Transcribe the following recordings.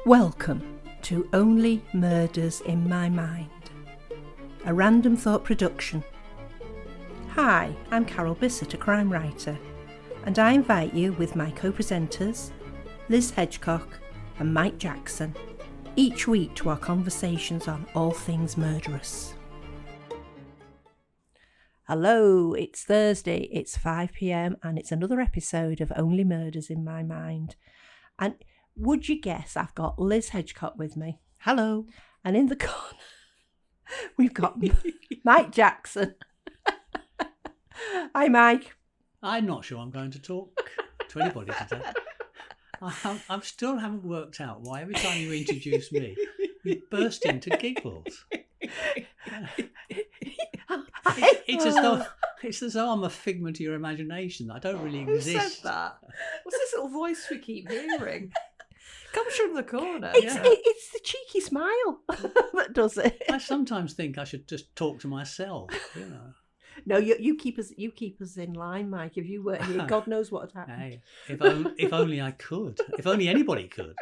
Welcome to Only Murders in My Mind, a Random Thought production. Hi, I'm Carol Bissett, a crime writer, and I invite you with my co-presenters, Liz Hedgecock and Mike Jackson, each week to our conversations on all things murderous. Hello, it's Thursday, it's 5 p.m, and it's another episode of Only Murders in My Mind. And would you guess I've got Liz Hedgecock with me? Hello. And in the corner, we've got Mike Jackson. Hi, Mike. I'm not sure I'm going to talk to anybody today. I still haven't worked out why every time you introduce me, you burst into giggles. It's as though I'm a figment of your imagination. I don't really exist. Who said that? What's this little voice we keep hearing? Comes from the corner. It's the cheeky smile that does it. I sometimes think I should just talk to myself, you know. No, you keep us in line, Mike. If you weren't here, God knows what would happen. Hey, if only I could. If only anybody could.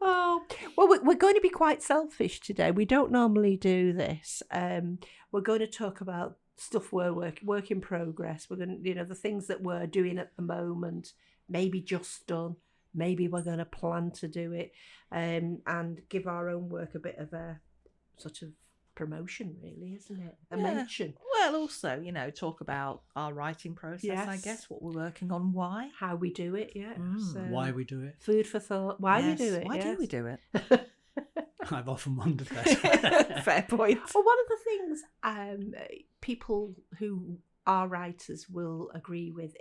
Oh, well, we're going to be quite selfish today. We don't normally do this. We're going to talk about stuff we're work in progress. We're going to, the things that we're doing at the moment, maybe just done. Maybe we're going to plan to do it, and give our own work a bit of a sort of promotion, really, isn't it? A mention. Well, also, talk about our writing process, Yes. I guess, what we're working on, why. How we do it, yeah. So, Why we do it. Food for thought. Why we do it. Why yes. do we do it? I've often wondered that. Fair point. Well, one of the things people who are writers will agree with,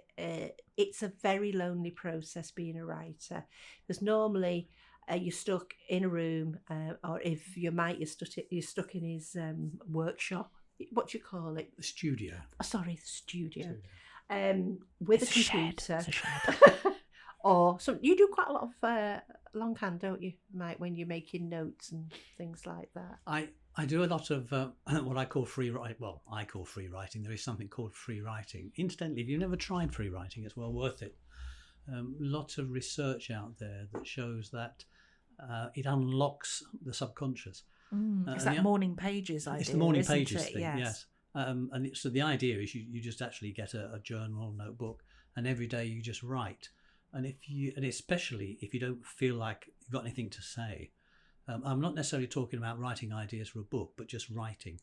it's a very lonely process being a writer. There's normally you're stuck in a room, or if you're Mike, you're stuck in his workshop. What do you call it? The studio. Oh, sorry, the studio. With It's a computer. It's a shed. Or so you do quite a lot of longhand, don't you, Mike, when you're making notes and things like that? I do a lot of what I call free writing. Well, I call free writing. There is something called free writing. Incidentally, if you've never tried free writing, it's well worth it. Lots of research out there that shows that it unlocks the subconscious. It's that morning pages idea. It's the morning isn't pages it? thing, yes. So the idea is you just actually get a journal, notebook, and every day you just write. And especially if you don't feel like you've got anything to say. I'm not necessarily talking about writing ideas for a book, but just writing.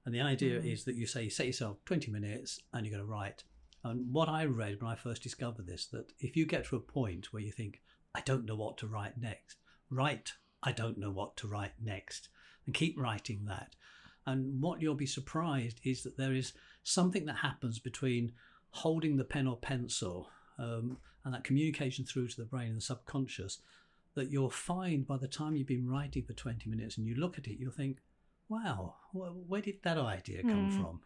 And the idea is that you set yourself 20 minutes and you're going to write. And what I read when I first discovered this, that if you get to a point where you think, I don't know what to write next, write, I don't know what to write next, and keep writing that. And what you'll be surprised is that there is something that happens between holding the pen or pencil and that communication through to the brain and the subconscious, that you'll find by the time you've been writing for 20 minutes and you look at it, you'll think, wow, where did that idea come from?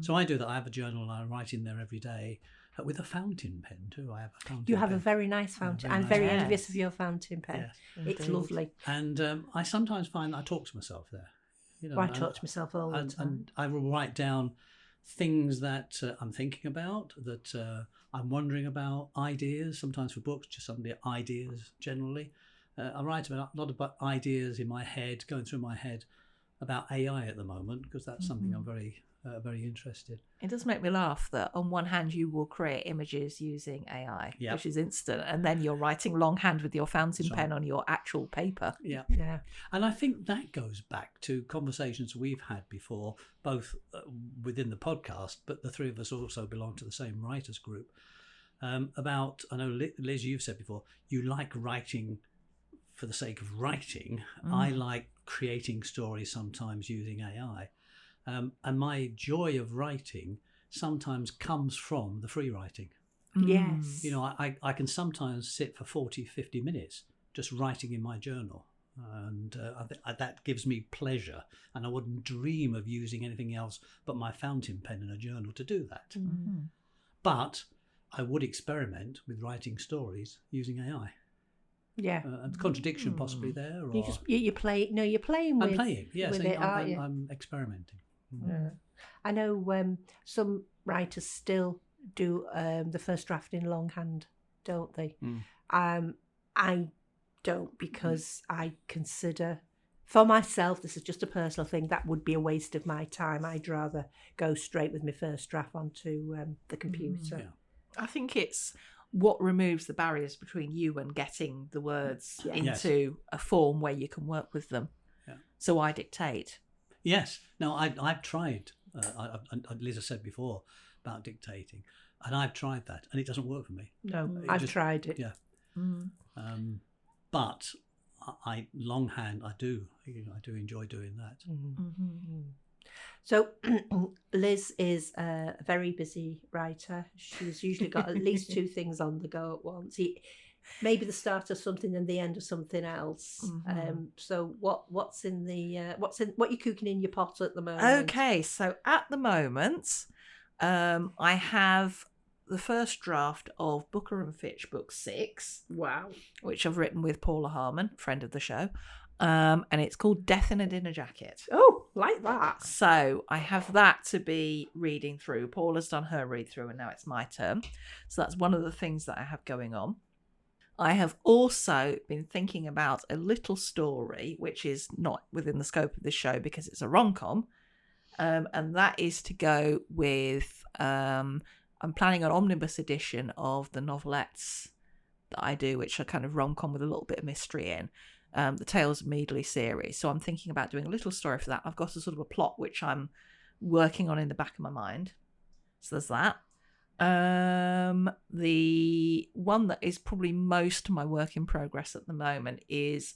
So I do that. I have a journal and I write in there every day with a fountain pen too. I have a fountain pen. You have a very nice fountain. I'm very envious of your fountain pen. Yes. It's lovely. And I sometimes find that I talk to myself there. I talk to myself all the time. And I will write down things that I'm thinking about, that I'm wondering about, ideas, sometimes for books, just some ideas generally. I write about a lot of ideas in my head, going through my head about AI at the moment, because that's something I'm very interested. It does make me laugh that on one hand you will create images using AI, Yep. which is instant, and then you're writing longhand with your fountain pen on your actual paper. Yeah. And I think that goes back to conversations we've had before, both within the podcast, but the three of us also belong to the same writers group, about, I know, Liz, you've said before, you like writing for the sake of writing. I like creating stories sometimes using AI. And my joy of writing sometimes comes from the free writing. Yes. I can sometimes sit for 40, 50 minutes just writing in my journal. And that gives me pleasure. And I wouldn't dream of using anything else but my fountain pen and a journal to do that. But I would experiment with writing stories using AI. Yeah. A contradiction possibly there. Or... You play. No, you're playing with. I'm playing. Yes, with it, aren't you? I'm experimenting. Yeah. I know some writers still do the first draft in longhand, don't they? I don't, because I consider, for myself, this is just a personal thing, that would be a waste of my time. I'd rather go straight with my first draft onto the computer. Yeah. I think it's what removes the barriers between you and getting the words Yeah. into a form where you can work with them. Yeah. So I dictate. Yes. No, I've tried. Liz has said before about dictating, and I've tried that, and it doesn't work for me. No, It I've just- tried it. Yeah. Mm. But I longhand. I do enjoy doing that. Mm-hmm. So Liz is a very busy writer. She's usually got at least 2 things on the go at once. Maybe the start of something and the end of something else. Mhm. So what you cooking in your pot at the moment? Okay, so at the moment, I have the first draft of Booker and Fitch book 6, Wow. which I've written with Paula Harmon, friend of the show, and it's called Death in a Dinner Jacket. Oh, like that. So I have that to be reading through. Paula's done her read through, and now it's my turn. So that's one of the things that I have going on. I have also been thinking about a little story, which is not within the scope of this show because it's a rom-com, and that is to go with. I'm planning an omnibus edition of the novelettes that I do, which are kind of rom-com with a little bit of mystery in. The Tales of Meadley series. So I'm thinking about doing a little story for that. I've got a sort of a plot which I'm working on in the back of my mind. So there's that. The one that is probably most my work in progress at the moment is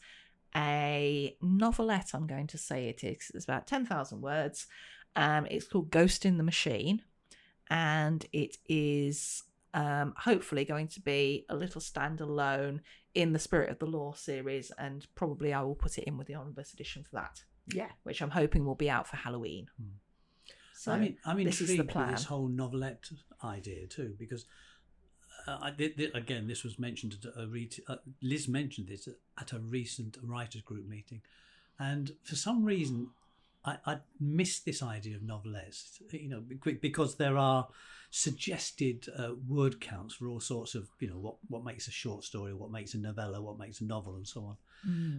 a novelette, I'm going to say it is. It's about 10,000 words. It's called Ghost in the Machine. And it is hopefully going to be a little standalone in the Spirit of the Law series, and probably I will put it in with the omnibus edition for that. Yeah. Which I'm hoping will be out for Halloween. So I'm this is the intrigued plan. with this whole novelette idea too, because again, this was mentioned at Liz mentioned this at a recent writers group meeting, and for some reason I missed this idea of novelettes. Because there are suggested word counts for all sorts of what makes a short story, what makes a novella, what makes a novel, and so on.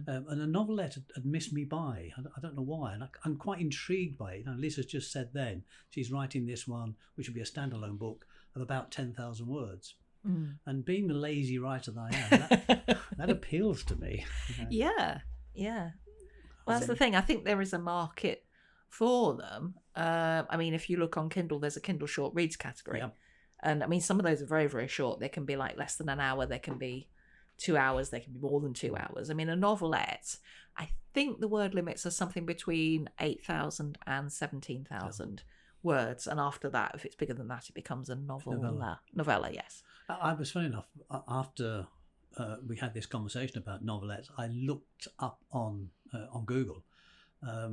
And a novelette had missed me by. I don't know why, and I'm quite intrigued by it. Liz has just said then she's writing this one, which will be a standalone book of about 10,000 words. And being the lazy writer that I am, that appeals to me. Yeah. Well, that's the thing. I think there is a market for them. I mean, if you look on Kindle, there's a Kindle short reads category. Yeah. And I mean, some of those are very, very short. They can be like less than an hour. They can be 2 hours. They can be more than 2 hours. I mean, a novelette, I think the word limits are something between 8,000 and 17,000 words. And after that, if it's bigger than that, it becomes a novella. Novella, yes. I was funny enough, after we had this conversation about novelettes, I looked up on Google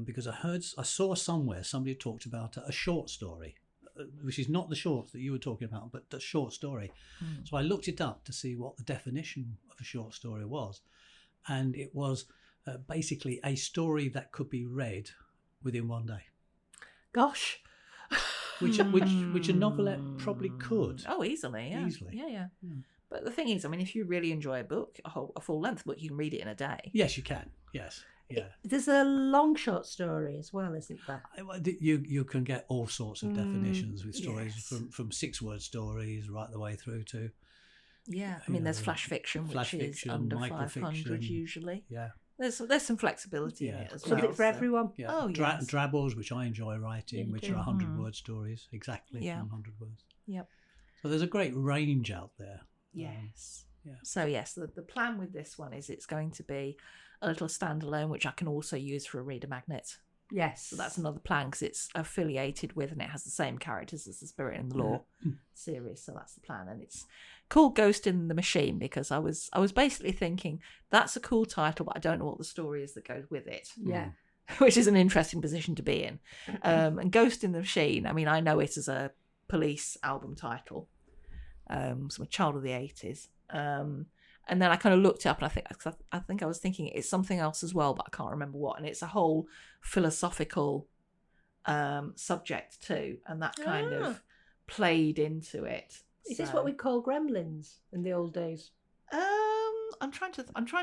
because I saw somewhere somebody talked about a short story, which is not the short that you were talking about, but a short story. So I looked it up to see what the definition of a short story was, and it was basically a story that could be read within one day. Gosh. Which a novelette probably could. Oh, easily, yeah. Easily. Yeah. But the thing is, I mean, if you really enjoy a book, a full-length book, you can read it in a day. Yes, you can. Yes. Yeah. There's a long short story as well, isn't there? You can get all sorts of definitions with stories yes. from 6-word stories right the way through to Yeah, I mean, there's flash fiction, which is under 500 usually. Yeah. There's some flexibility in it as well. Something for everyone. Yeah. Oh, yes. Drabbles, which I enjoy writing, Yeah, which you are do. 100-word stories, exactly Yeah. 100 words. Yep. So there's a great range out there. Yes. Yeah. So yes, the plan with this one is it's going to be a little standalone, which I can also use for a reader magnet. Yes. So that's another plan because it's affiliated with and it has the same characters as the Spirit and the Law series. So that's the plan, and it's called Ghost in the Machine because I was basically thinking that's a cool title, but I don't know what the story is that goes with it. Yeah. Which is an interesting position to be in. And Ghost in the Machine, I mean, I know it as a Police album title. So I'm a child of the 80s. And then I kind of looked up and I think I was thinking it's something else as well, but I can't remember what. And it's a whole philosophical subject too. And that kind of played into it. Is this what we call gremlins in the old days? I'm trying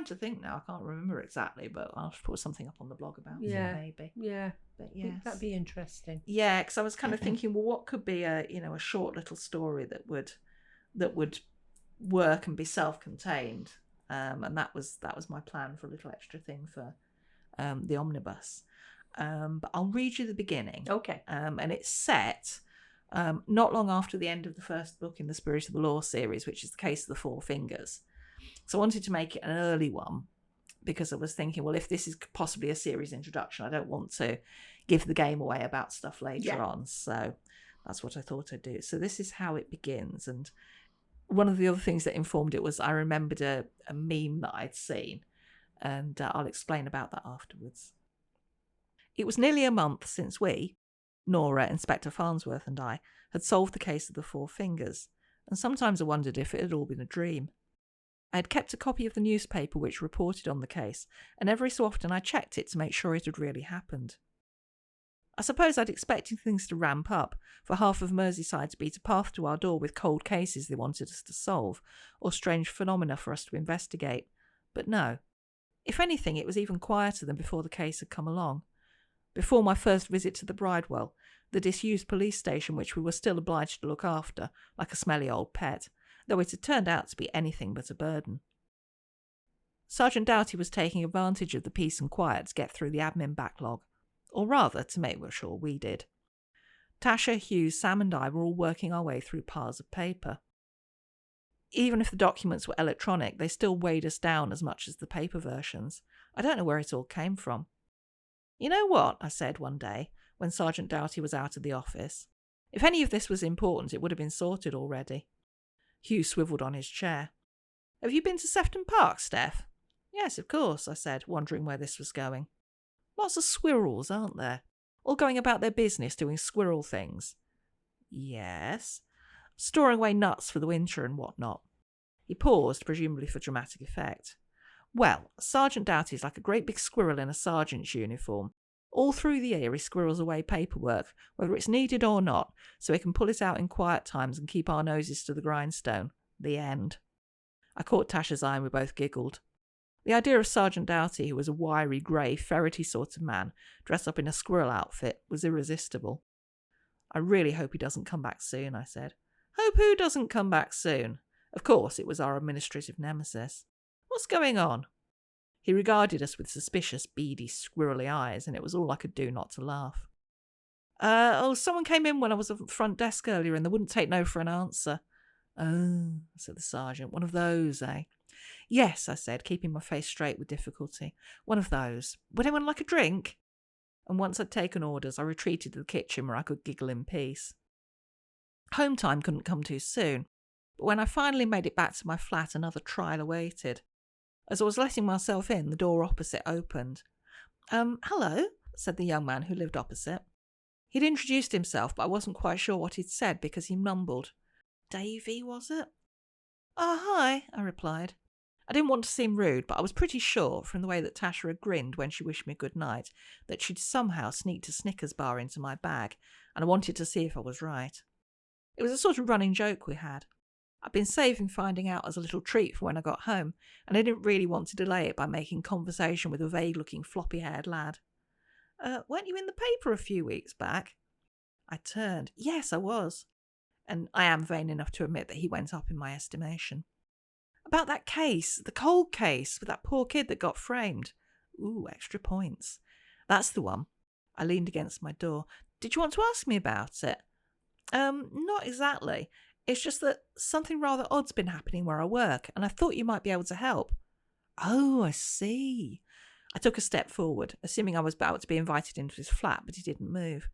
to think now. I can't remember exactly, but I'll put something up on the blog about it maybe. Yeah. But I think that'd be interesting. Yeah, because I was kind of thinking, well, what could be a short little story that would work and be self-contained, and that was my plan for a little extra thing for the omnibus. But I'll read you the beginning. Okay. And it's set not long after the end of the first book in the Spirit of the Law series, which is the case of the Four Fingers. So I wanted to make it an early one because I was thinking, well, if this is possibly a series introduction, I don't want to give the game away about stuff later on. So that's what I thought I'd do. So this is how it begins. And one of the other things that informed it was I remembered a meme that I'd seen, and I'll explain about that afterwards. It was nearly a month since we, Nora, Inspector Farnsworth and I, had solved the case of the Four Fingers, and sometimes I wondered if it had all been a dream. I had kept a copy of the newspaper which reported on the case, and every so often I checked it to make sure it had really happened. I suppose I'd expected things to ramp up, for half of Merseyside to beat a path to our door with cold cases they wanted us to solve, or strange phenomena for us to investigate. But no. If anything, it was even quieter than before the case had come along. Before my first visit to the Bridewell, the disused police station which we were still obliged to look after, like a smelly old pet, though it had turned out to be anything but a burden. Sergeant Doughty was taking advantage of the peace and quiet to get through the admin backlog, or rather, to make sure we did. Tasha, Hughes, Sam and I were all working our way through piles of paper. Even if the documents were electronic, they still weighed us down as much as the paper versions. I don't know where it all came from. You know what, I said one day, when Sergeant Doughty was out of the office. If any of this was important, it would have been sorted already. Hugh swivelled on his chair. Have you been to Sefton Park, Steph? Yes, of course, I said, wondering where this was going. Lots of squirrels, aren't there? All going about their business doing squirrel things. Yes. Storing away nuts for the winter and what not. He paused, presumably for dramatic effect. Well, Sergeant Doughty's like a great big squirrel in a sergeant's uniform. All through the year he squirrels away paperwork, whether it's needed or not, so he can pull it out in quiet times and keep our noses to the grindstone. The end. I caught Tasha's eye and we both giggled. The idea of Sergeant Doughty, who was a wiry, grey, ferrety sort of man, dressed up in a squirrel outfit, was irresistible. I really hope he doesn't come back soon, I said. Hope who doesn't come back soon? Of course, it was our administrative nemesis. What's going on? He regarded us with suspicious, beady, squirrely eyes, and it was all I could do not to laugh. Someone came in when I was at the front desk earlier and they wouldn't take no for an answer. Oh, said the sergeant. One of those, eh? Yes, I said, keeping my face straight with difficulty. One of those. Would anyone like a drink? And once I'd taken orders, I retreated to the kitchen where I could giggle in peace. Home time couldn't come too soon, but when I finally made it back to my flat, another trial awaited. As I was letting myself in, the door opposite opened. Hello, said the young man who lived opposite. He'd introduced himself, but I wasn't quite sure what he'd said because he mumbled. Davy, was it? Hi, I replied. I didn't want to seem rude, but I was pretty sure, from the way that Tasha had grinned when she wished me good night, that she'd somehow sneaked a Snickers bar into my bag, and I wanted to see if I was right. It was a sort of running joke we had. I'd been saving finding out as a little treat for when I got home, and I didn't really want to delay it by making conversation with a vague-looking, floppy-haired lad. Weren't you in the paper a few weeks back? I turned. Yes, I was. And I am vain enough to admit that he went up in my estimation. About that case, the cold case, with that poor kid that got framed. Ooh, extra points. That's the one. I leaned against my door. Did you want to ask me about it? Not exactly. It's just that something rather odd's been happening where I work, and I thought you might be able to help. Oh, I see. I took a step forward, assuming I was about to be invited into his flat, but he didn't move.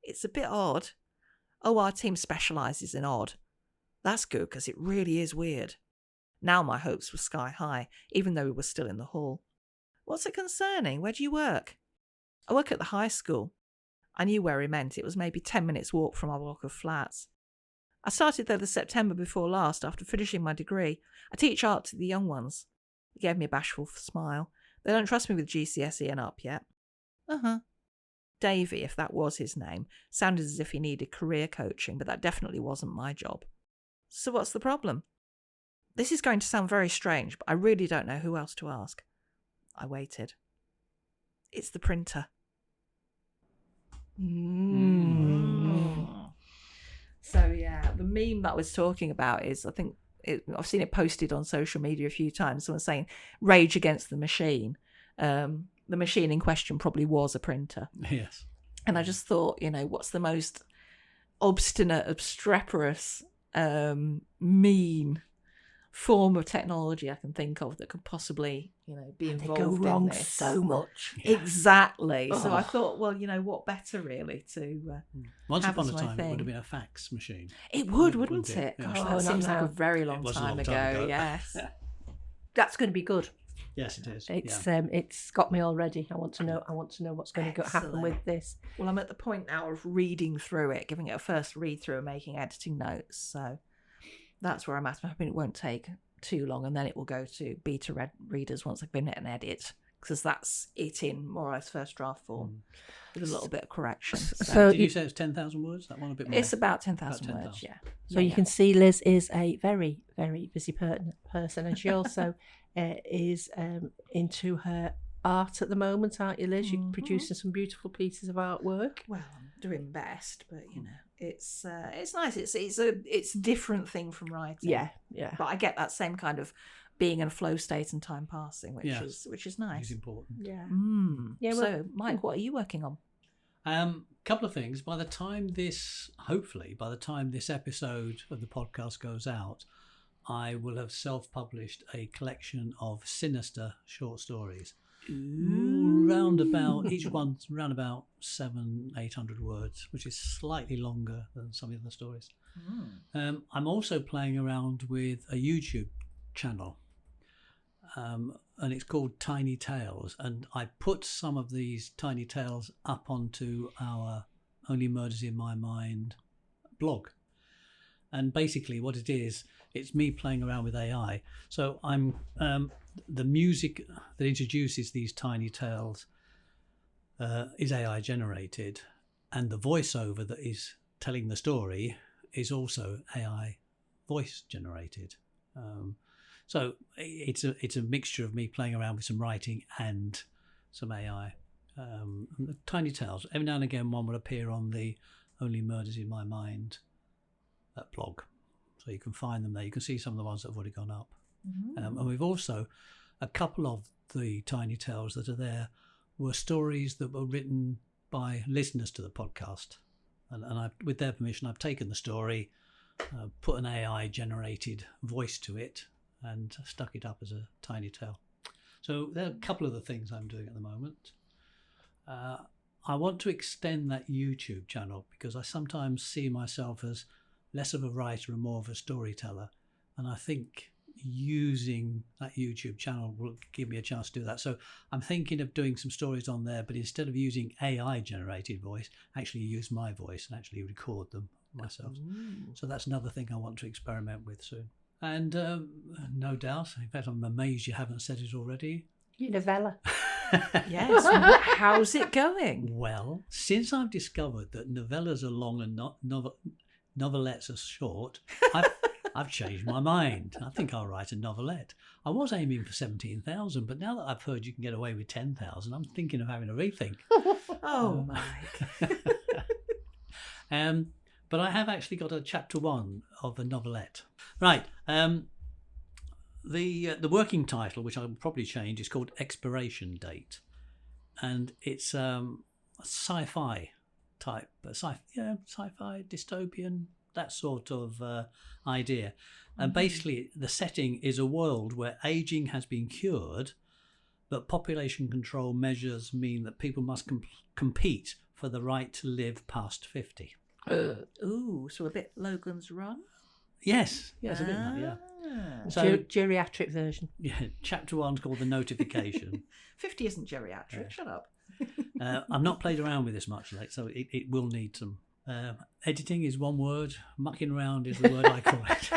It's a bit odd. Oh, our team specialises in odd. That's good, because it really is weird. Now my hopes were sky high, even though we were still in the hall. What's it concerning? Where do you work? I work at the high school. I knew where he meant. It was maybe 10 minutes' walk from our block of flats. I started there the September before last after finishing my degree. I teach art to the young ones. He gave me a bashful smile. They don't trust me with GCSE and up yet. Uh-huh. Davy, if that was his name, sounded as if he needed career coaching, but that definitely wasn't my job. So what's the problem? this is going to sound very strange, but I really don't know who else to ask. I waited. It's the printer. So yeah, the meme that I was talking about is, I think I've seen it posted on social media a few times. Someone saying "Rage Against the Machine." The machine in question probably was a printer. Yes. And I just thought, what's the most obstinate, obstreperous, mean form of technology I can think of that could possibly, be They involved go wrong in this. so much. Exactly. So I Ugh. thought, well, what better really to Once have upon as a my time, it thing. would have been a fax machine. It would, Wouldn't wouldn't it? it? Yeah. Gosh, Oh, that not seems like now. a very long It was a time long ago. time ago. Yes. That's going to be good. Yes, it is. It's got me already. I want to know what's going to happen Excellent. with this. Well, I'm at the point now of reading through it, giving it a first read through and making editing notes. So that's where I'm at. I'm hoping it won't take too long, and then it will go to beta readers once I've given it an edit, because that's it in more or less first draft form with a little bit of correction. So Did you say it's 10,000 words? That one a bit more? It's about 10,000 About words, 10,000. yeah. So you can see Liz is a very, very busy person, and she also is into her art at the moment, aren't you, Liz? You're producing some beautiful pieces of artwork. Well, I'm doing best, but it's nice. It's a different thing from writing. Yeah. But I get that same kind of being in a flow state and time passing, which Yes. is nice. It's important. Yeah. Yeah. Yeah, well- So, Mike, what are you working on? Couple of things. Hopefully, by the time this episode of the podcast goes out, I will have self-published a collection of sinister short stories. Each one's round about 700-800 words, which is slightly longer than some of the stories. I'm also playing around with a YouTube channel, and it's called Tiny Tales, and I put some of these tiny tales up onto our Only Murders in My Mind blog. And basically what it is, it's me playing around with AI. So I'm the music that introduces these tiny tales is AI generated, and the voiceover that is telling the story is also AI voice generated. So it's a mixture of me playing around with some writing and some AI. The tiny tales. Every now and again, one will appear on the Only Murders in My Mind blog, so you can find them there. You can see some of the ones that have already gone up. And we've also, a couple of the tiny tales that are there were stories that were written by listeners to the podcast, and I, with their permission, I've taken the story, put an AI generated voice to it, and stuck it up as a tiny tale. So there are a couple of the things I'm doing at the moment. I want to extend that YouTube channel because I sometimes see myself as less of a writer and more of a storyteller, and I think using that YouTube channel will give me a chance to do that. So I'm thinking of doing some stories on there, but instead of using AI generated voice, actually use my voice and actually record them myself. So that's another thing I want to experiment with soon. And no doubt, in fact, I'm amazed you haven't said it already. Your novella. Yes. How's it going? Well, since I've discovered that novellas are long and novelettes are short, I've changed my mind. I think I'll write a novelette. I was aiming for 17,000, but now that I've heard you can get away with 10,000, I'm thinking of having a rethink. Oh, Mike. But I have actually got a chapter 1 of a novelette. Right. The working title, which I'll probably change, is called Expiration Date, and it's a sci-fi type, sci-fi dystopian, that sort of idea. And basically, the setting is a world where aging has been cured, but population control measures mean that people must compete for the right to live past 50. Ooh, so a bit Logan's Run? Yes, a bit of that, yeah. So geriatric version. Yeah, chapter 1's called The Notification. 50 isn't geriatric, shut up. I've not played around with this much late, so it will need some. Editing is one word, mucking around is the word I call it.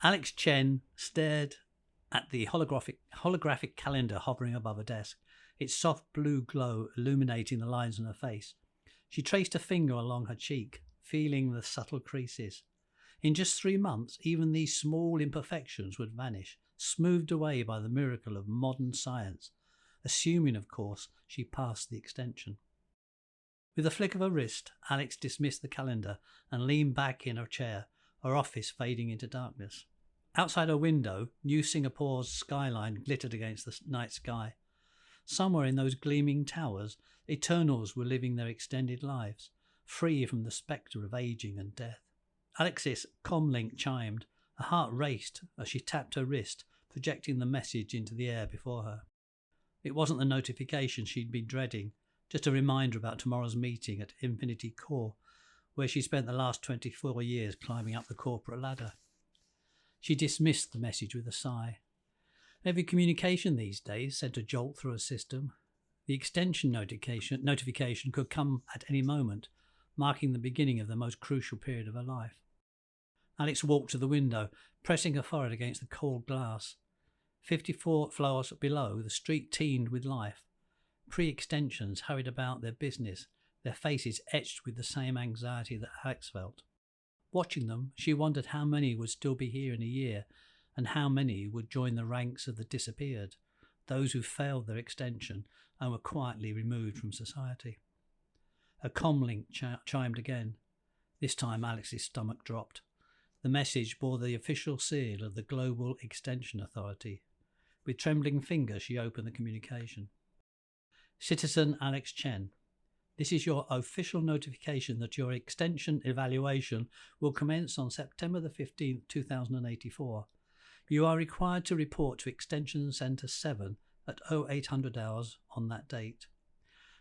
Alex Chen stared at the holographic calendar hovering above her desk, its soft blue glow illuminating the lines on her face. She traced a finger along her cheek, feeling the subtle creases. In just 3 months, even these small imperfections would vanish, smoothed away by the miracle of modern science, assuming, of course, she passed the extension. With a flick of her wrist, Alex dismissed the calendar and leaned back in her chair, her office fading into darkness. Outside her window, New Singapore's skyline glittered against the night sky. Somewhere in those gleaming towers, Eternals were living their extended lives, free from the spectre of aging and death. Alex's comlink chimed. Her heart raced as she tapped her wrist, projecting the message into the air before her. It wasn't the notification she'd been dreading, just a reminder about tomorrow's meeting at Infinity Core, where she spent the last 24 years climbing up the corporate ladder. She dismissed the message with a sigh. Every communication these days sent a jolt through her system. The extension notification could come at any moment, marking the beginning of the most crucial period of her life. Alex walked to the window, pressing her forehead against the cold glass. 54 floors below, the street teemed with life. Pre-extensions hurried about their business, their faces etched with the same anxiety that Alex felt. Watching them, she wondered how many would still be here in a year, and how many would join the ranks of the disappeared, those who failed their extension and were quietly removed from society. Her comlink chimed again. This time Alex's stomach dropped. The message bore the official seal of the Global Extension Authority. With trembling fingers, she opened the communication. Citizen Alex Chen, this is your official notification that your extension evaluation will commence on September the 15th, 2084. You are required to report to Extension Centre 7 at 0800 hours on that date.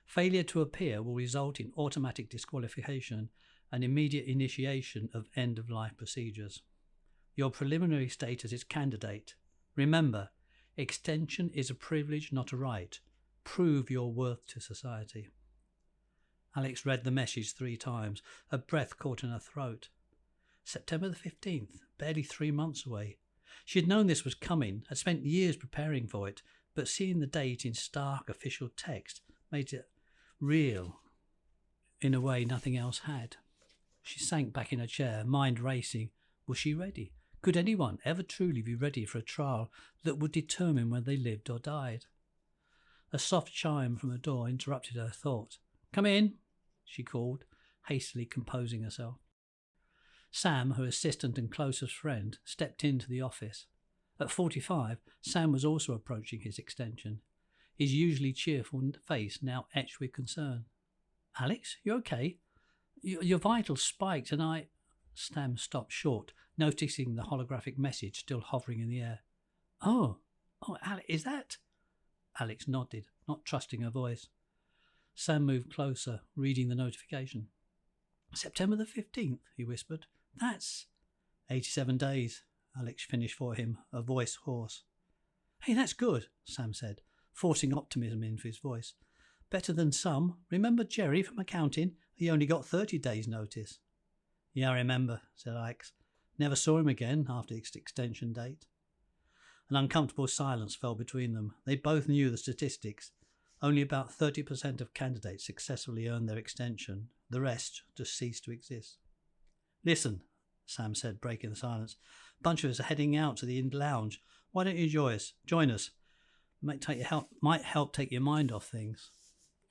Failure to appear will result in automatic disqualification and immediate initiation of end-of-life procedures. Your preliminary status is candidate. Remember, extension is a privilege, not a right. Prove your worth to society. Alex read the message 3 times, her breath caught in her throat. September the 15th, barely 3 months away. She had known this was coming, had spent years preparing for it, but seeing the date in stark official text made it real in a way nothing else had. She sank back in her chair, mind racing. Was she ready? Could anyone ever truly be ready for a trial that would determine whether they lived or died? A soft chime from her door interrupted her thought. "Come in," she called, hastily composing herself. Sam, her assistant and closest friend, stepped into the office. At 45, Sam was also approaching his extension, his usually cheerful face now etched with concern. "Alex, you okay? Your vitals spiked and I..." Sam stopped short, noticing the holographic message still hovering in the air. Oh, Alex, is that..." Alex nodded, not trusting her voice. Sam moved closer, reading the notification. "September the 15th, he whispered. "That's..." 87 days, Alex finished for him, her voice hoarse. "Hey, that's good," Sam said, forcing optimism into his voice. "Better than some. Remember Jerry from accounting? He only got 30 days' notice." "Yeah, I remember," said Alex. "Never saw him again after its extension date." An uncomfortable silence fell between them. They both knew the statistics. Only about 30% of candidates successfully earned their extension. The rest just ceased to exist. "Listen," Sam said, breaking the silence. "A bunch of us are heading out to the Inn Lounge. Why don't you join us? Might help take your mind off things."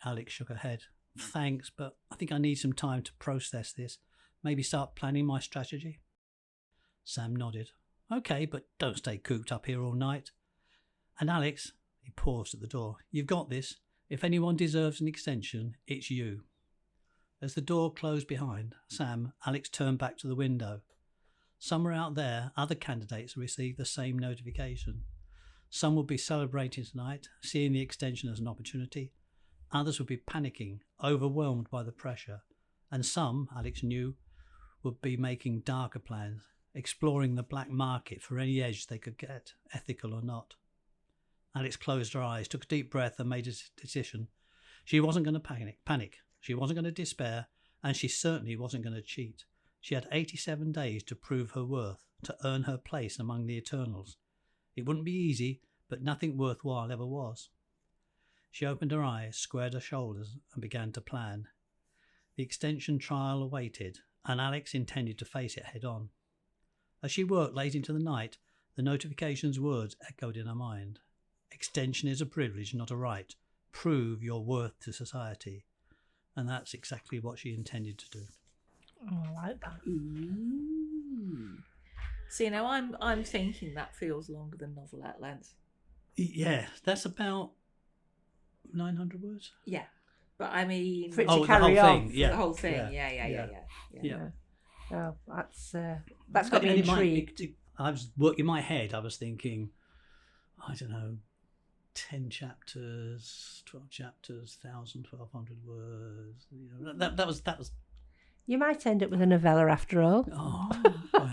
Alex shook her head. "Thanks, but I think I need some time to process this. Maybe start planning my strategy." Sam nodded. "Okay, but don't stay cooped up here all night. And Alex," he paused at the door, "you've got this. If anyone deserves an extension, it's you." As the door closed behind Sam, Alex turned back to the window. Somewhere out there, other candidates received the same notification. Some would be celebrating tonight, seeing the extension as an opportunity. Others would be panicking, overwhelmed by the pressure. And some, Alex knew, would be making darker plans, exploring the black market for any edge they could get, ethical or not. Alex closed her eyes, took a deep breath and made a decision. She wasn't going to panic. She wasn't going to despair, and she certainly wasn't going to cheat. She had 87 days to prove her worth, to earn her place among the Eternals. It wouldn't be easy, but nothing worthwhile ever was. She opened her eyes, squared her shoulders, and began to plan. The extension trial awaited, and Alex intended to face it head on. As she worked late into the night, the notification's words echoed in her mind. Extension is a privilege, not a right. Prove your worth to society. And that's exactly what she intended to do. Oh, I like that. Ooh. See, now I'm thinking that feels longer than novelette length. Yeah, that's about 900 words. Yeah, but I mean, For it Oh, to the carry whole on. thing. Yeah. the whole thing. Yeah. Yeah. Oh, that's got me And it might- intrigued. I was working in my head. I was thinking, I don't know, 10 chapters, 12 chapters, 1,000, 1,200 words. You know, that was. You might end up with a novella after all. Oh, well,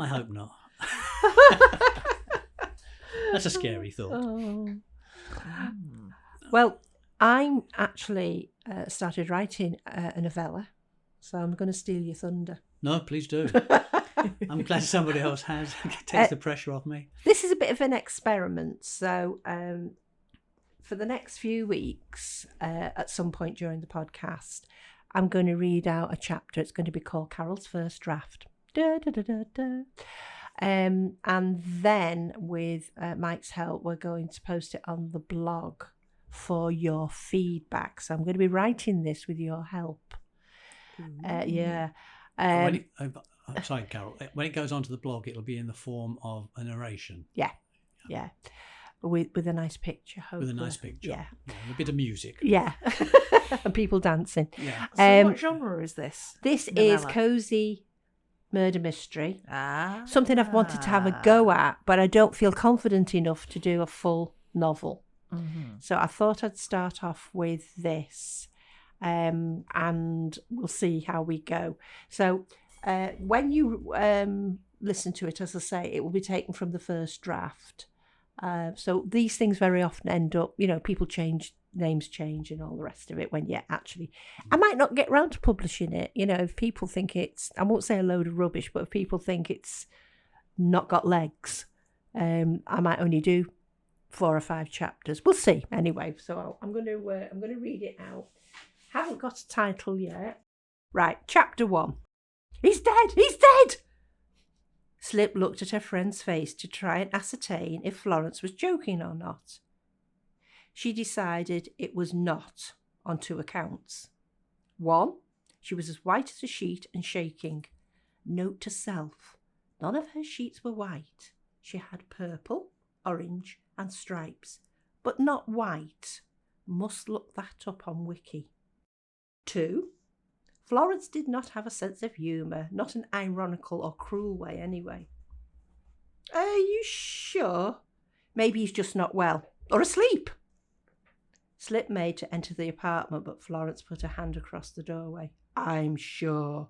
I hope not. That's a scary thought. Oh. Well, I'm actually started writing a novella, so I'm going to steal your thunder. No, please do. I'm glad somebody else has. It takes the pressure off me. This is a bit of an experiment. So for the next few weeks, at some point during the podcast, I'm going to read out a chapter. It's going to be called Carol's First Draft. Da, da, da, da, da. And then with Mike's help, we're going to post it on the blog for your feedback. So I'm going to be writing this with your help. Yeah. Sorry, Carol. When it goes onto the blog, it'll be in the form of a narration. Yeah. With a nice picture, hopefully. With a nice picture. Yeah. And a bit of music. Yeah. And people dancing. Yeah. So what genre is this? This Novella? is cozy murder mystery. Ah. Something I've wanted to have a go at, but I don't feel confident enough to do a full novel. Mm-hmm. So I thought I'd start off with this, and we'll see how we go. So when you listen to it, as I say, it will be taken from the first draft. So these things very often end up, people change, names change and all the rest of it when actually, I might not get round to publishing it. If people think it's, I won't say a load of rubbish, but if people think it's not got legs, I might only do 4 or 5 chapters. We'll see. Anyway, so I'm going to read it out. Haven't got a title yet. Right, chapter 1. He's dead! He's dead! Slip looked at her friend's face to try and ascertain if Florence was joking or not. She decided it was not, on 2 accounts. 1, she was as white as a sheet and shaking. Note to self, none of her sheets were white. She had purple, orange and stripes, but not white. Must look that up on Wiki. 2, Florence did not have a sense of humour, not an ironical or cruel way anyway. Are you sure? Maybe he's just not well, or asleep. Slip made to enter the apartment, but Florence put her hand across the doorway. I'm sure.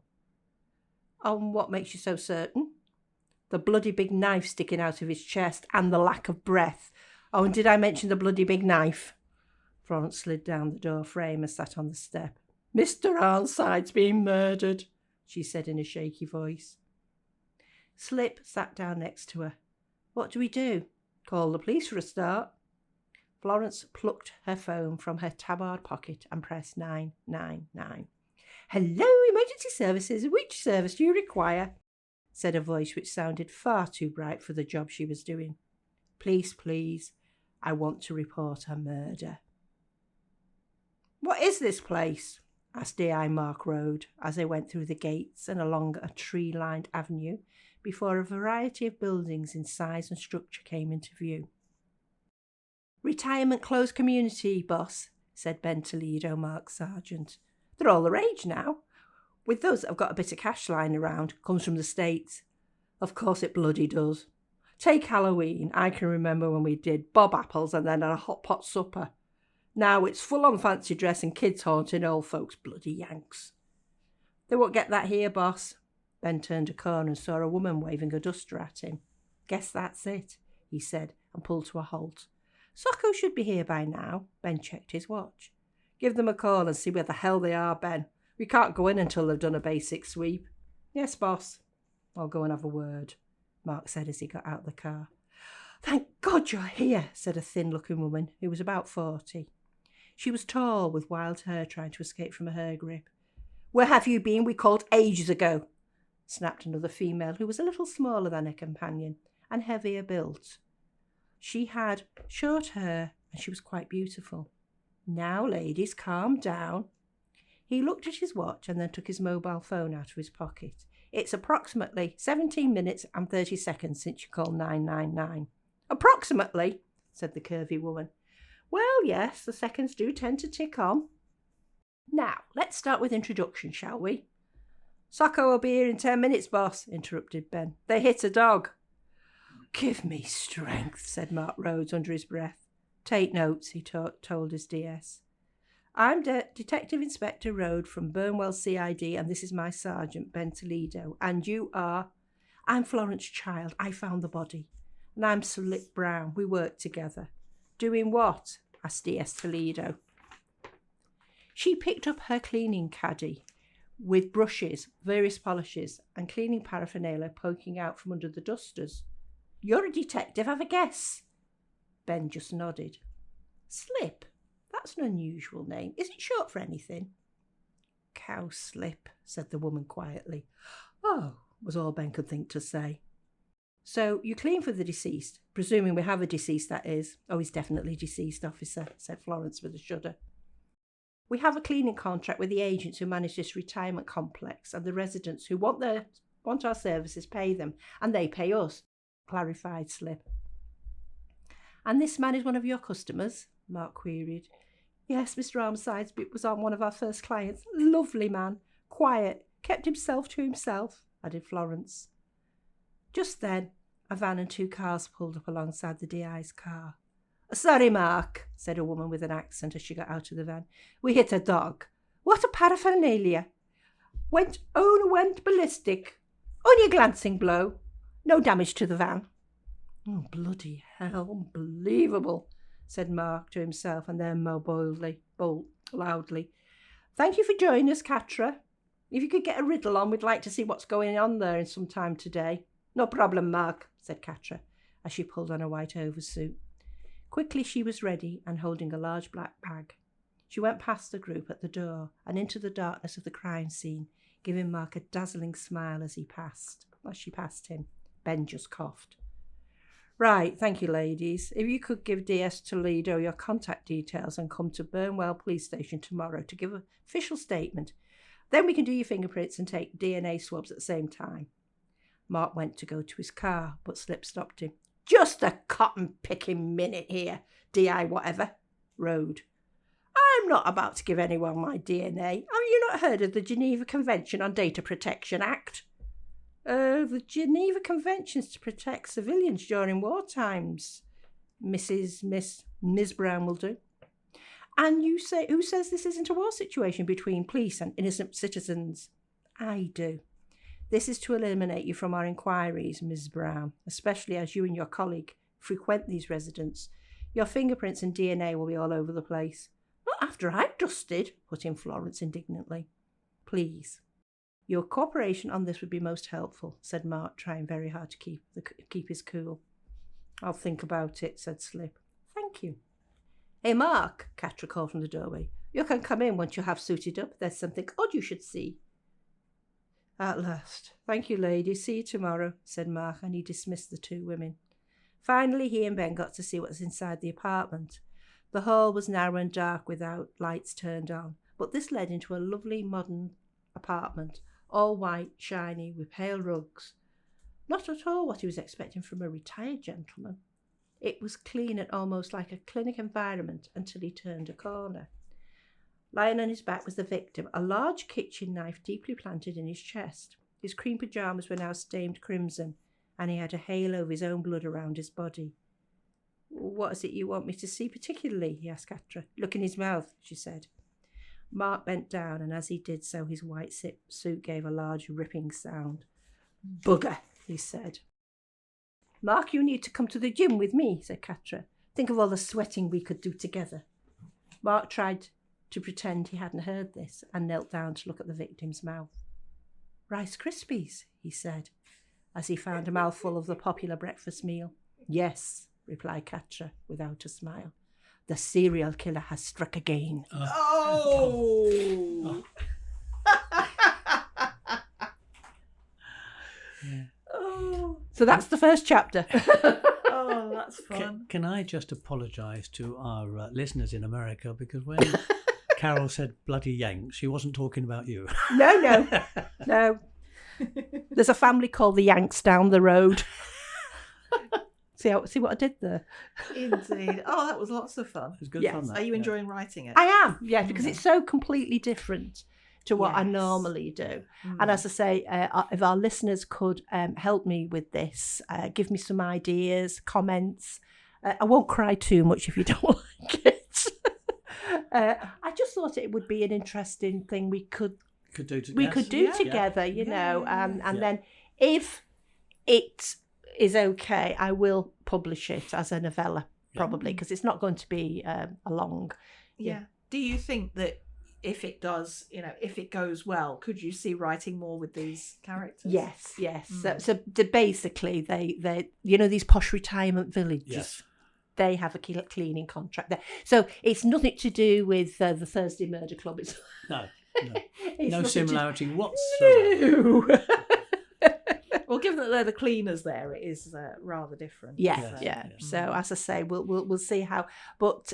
And what makes you so certain? The bloody big knife sticking out of his chest and the lack of breath. Oh, and did I mention the bloody big knife? Florence slid down the door frame and sat on the step. Mr. Arnside's been murdered, she said in a shaky voice. Slip sat down next to her. What do we do? Call the police for a start. Florence plucked her phone from her tabard pocket and pressed 999. Hello, emergency services. Which service do you require? Said a voice which sounded far too bright for the job she was doing. Police, please. I want to report a murder. What is this place? Asked D.I. Mark Road as they went through the gates and along a tree-lined avenue before a variety of buildings in size and structure came into view. Retirement closed community, boss, said Ben Toledo, Mark's sergeant. They're all the rage now. With those that have got a bit of cash lying around, comes from the States. Of course it bloody does. Take Halloween. I can remember when we did bob apples and then a hot pot supper. Now it's full on fancy dress and kids haunting old folks, bloody Yanks. They won't get that here, boss. Ben turned a corner and saw a woman waving a duster at him. Guess that's it, he said, and pulled to a halt. Socko should be here by now. Ben checked his watch. Give them a call and see where the hell they are, Ben. We can't go in until they've done a basic sweep. Yes, boss. I'll go and have a word, Mark said as he got out of the car. Thank God you're here, said a thin-looking woman who was about 40. She was tall, with wild hair trying to escape from a hair grip. Where have you been? We called ages ago. snapped another female who was a little smaller than her companion and heavier built. She had short hair and she was quite beautiful. Now, ladies, calm down. He looked at his watch and then took his mobile phone out of his pocket. It's approximately 17 minutes and 30 seconds since you called 999. Approximately, said the curvy woman. Well, yes, the seconds do tend to tick on. Now, let's start with introduction, shall we? Socko will be here in 10 minutes, boss, interrupted Ben. They hit a dog. Give me strength, said Mark Rhodes under his breath. Take notes, he told his DS. I'm Detective Inspector Rhodes from Burnwell CID, and this is my sergeant, Ben Toledo. And you are? I'm Florence Child. I found the body. And I'm Slip Brown. We work together. Doing what? Asked DS Toledo. She picked up her cleaning caddy with brushes, various polishes, and cleaning paraphernalia poking out from under the dusters. You're a detective, have a guess. Ben just nodded. Slip? That's an unusual name. Is it short for anything? Cowslip, said the woman quietly. Oh, was all Ben could think to say. So you clean for the deceased, presuming we have a deceased, that is. Oh, he's definitely deceased, officer, said Florence with a shudder. We have a cleaning contract with the agents who manage this retirement complex, and the residents who want our services pay them, and they pay us, clarified Slip. And this man is one of your customers? Mark queried. Yes, Mr. Armsides was on one of our first clients. Lovely man, quiet, kept himself to himself, added Florence. Just then, a van and 2 cars pulled up alongside the DI's car. Sorry, Mark, said a woman with an accent as she got out of the van. We hit a dog. What a paraphernalia. Went ballistic. Only a glancing blow. No damage to the van. Oh, bloody hell, unbelievable, said Mark to himself, and then more loudly. Thank you for joining us, Catra. If you could get a riddle on, we'd like to see what's going on there in some time today. No problem, Mark, said Catra, as she pulled on a white oversuit. Quickly she was ready and holding a large black bag. She went past the group at the door and into the darkness of the crime scene, giving Mark a dazzling smile as she passed him. Ben just coughed. Right, thank you, ladies. If you could give DS Toledo your contact details and come to Burnwell Police Station tomorrow to give an official statement, then we can do your fingerprints and take DNA swabs at the same time. Mark went to go to his car, but Slip stopped him. Just a cotton-picking minute here, DI whatever. Road. I'm not about to give anyone my DNA. Have you not heard of the Geneva Convention on Data Protection Act? The Geneva Conventions to protect civilians during war times. Miss Brown will do. And you say, who says this isn't a war situation between police and innocent citizens? I do. This is to eliminate you from our inquiries, Ms. Brown, especially as you and your colleague frequent these residents. Your fingerprints and DNA will be all over the place. Not after I've dusted, put in Florence indignantly. Please. Your cooperation on this would be most helpful, said Mark, trying very hard to keep his cool. I'll think about it, said Slip. Thank you. Hey, Mark, Catra called from the doorway. You can come in once you have suited up. There's something odd you should see. At last. Thank you, lady. See you tomorrow, said Mark, and he dismissed the 2 women. Finally, he and Ben got to see what was inside the apartment. The hall was narrow and dark without lights turned on, but this led into a lovely modern apartment, all white, shiny, with pale rugs. Not at all what he was expecting from a retired gentleman. It was clean and almost like a clinic environment until he turned a corner. Lying on his back was the victim, a large kitchen knife deeply planted in his chest. His cream pyjamas were now stained crimson, and he had a halo of his own blood around his body. What is it you want me to see particularly? He asked Catra. Look in his mouth, she said. Mark bent down, and as he did so, his white suit gave a large ripping sound. Bugger, he said. Mark, you need to come to the gym with me, said Catra. Think of all the sweating we could do together. Mark tried to pretend he hadn't heard this and knelt down to look at the victim's mouth. Rice Krispies, he said, as he found a mouthful of the popular breakfast meal. Yes, replied Catra without a smile. The serial killer has struck again. Oh, So that's the first chapter. oh, that's fun. Can I just apologise to our listeners in America, because when Carol said bloody Yanks, she wasn't talking about you. No. There's a family called the Yanks down the road. See what I did there? Indeed. Oh, that was lots of fun. It was good Yes. fun. That, Are you yeah. enjoying writing it? I am, yeah, because it's so completely different to what I Yes. normally do. Mm. And as I say, if our listeners could help me with this, give me some ideas, comments. I won't cry too much if you don't like it. I just thought it would be an interesting thing we could do do together, you know. And then if it is okay, I will publish it as a novella, probably, because it's not going to be a long. Yeah. Do you think that if it does, if it goes well, could you see writing more with these characters? Yes. So basically, they these posh retirement villages. Yes. They have a cleaning contract there, so it's nothing to do with the Thursday Murder Club. It's No. it's No nothing similarity whatsoever. No. Well, given that they're the cleaners there, it is rather different. Yeah. Yes. So as I say, we'll see how. But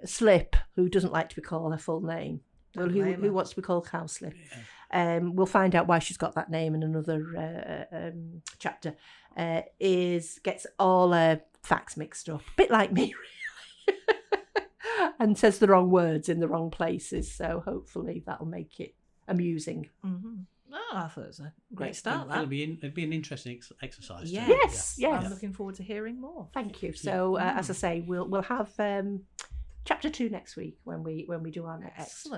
Slip, who doesn't like to be called her full name, well, who wants to be called Cowslip, we'll find out why she's got that name in another chapter. Gets all her facts mixed up, a bit like me, really, and says the wrong words in the wrong places. So hopefully that'll make it amusing. Mm-hmm. Oh, I thought it was a great start. It'd be an interesting exercise. Yeah. Yes. I'm looking forward to hearing more. Thank you. So as I say, we'll have chapter 2 next week when we do our next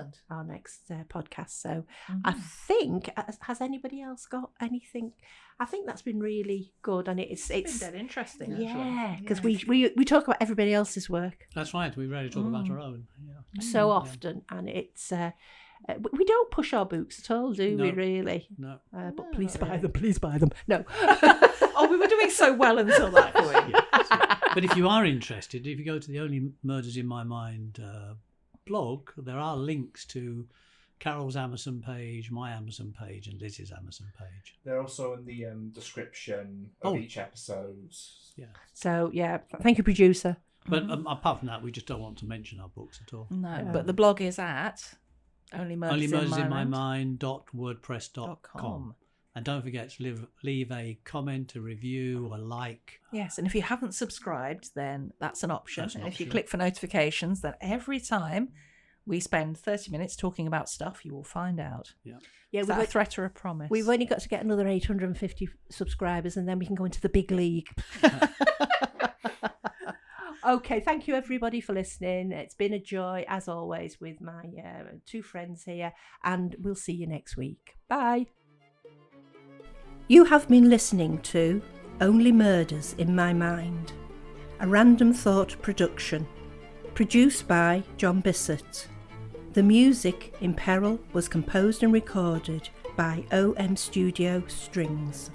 podcast. So I think, has anybody else got anything? I think that's been really good, and it's been dead interesting. Yeah, because we talk about everybody else's work. That's right. We rarely talk about our own. Yeah. So often, and it's. We don't push our books at all, do we? Really? No. But please buy them. Please buy them. No. Oh, we were doing so well until that point. But if you are interested, if you go to the Only Murders in My Mind blog, there are links to Carol's Amazon page, my Amazon page, and Liz's Amazon page. They're also in the description of each episode. Yeah. So thank you, producer. But apart from that, we just don't want to mention our books at all. No, but the blog is at onlymurdersinmymind.wordpress.com. And don't forget to leave a comment, a review, a like. Yes, and if you haven't subscribed, then that's an option. If you click for notifications, then every time we spend 30 minutes talking about stuff, you will find out. Yeah. Is that a threat or a promise? We've only got to get another 850 subscribers, and then we can go into the big league. Okay, thank you everybody for listening. It's been a joy, as always, with my 2 friends here, and we'll see you next week. Bye. You have been listening to Only Murders in My Mind, a Random Thought production, produced by John Bissett. The music in Peril was composed and recorded by OM Studio Strings.